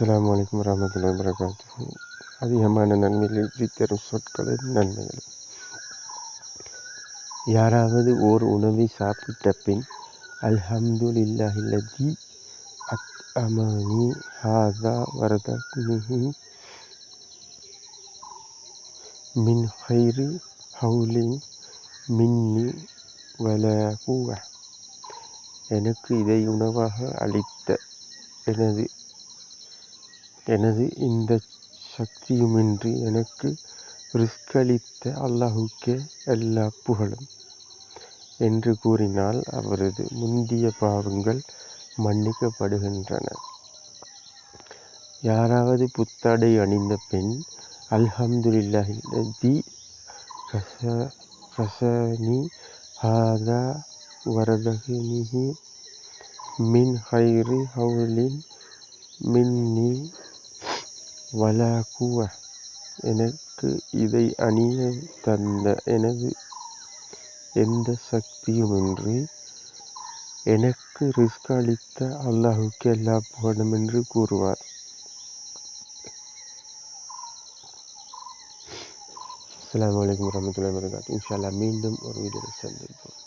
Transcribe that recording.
அஸ்ஸலாமு அலைக்கும் வரஹ்மத்துல்லாஹி வபரகாத்துஹு. அதிகமான நன்மைகளை தரும் சொற்களின் நன்மைகள். யாராவது ஓர் உணவை சாப்பிட்ட பின் அல்ஹம்துலில்லாஹில்லதி அத்அமனி ஹாதா வரதக்னிஹி மின் ஹைரி ஹவுலின் மின்னி வலா குவா, எனக்கு இதை உணவாக அளித்த எனது இந்த சக்தியுமின்றி எனக்கு ரிஸ்களித்த அல்லாஹுக்கே எல்லா புகழும் என்று கூறினால் அவரது முந்திய பாவங்கள் மன்னிக்கப்படுகின்றன. யாராவது புத்தாடை அணிந்த பின் அல்ஹம்துலில்லாஹில்லதி கஸானி ஹாதா வரதக்னிஹி மின் ஹைரி ஹவுலின் மின்னி வலா குவா, எனக்கு இதை அணிய தந்த எனது எந்த சக்தியுமின்றி எனக்கு ரிஸ்க் அளித்த அல்லாஹுக்கு எல்லா புகழும் என்று கூறுவார். அஸ்ஸலாமு அலைக்கும் வரஹ்மத்துல்லாஹி வபரகாத்துஹு. இன்ஷா அல்லாஹ் மீண்டும் ஒரு வீடியோவில் சந்திப்போம்.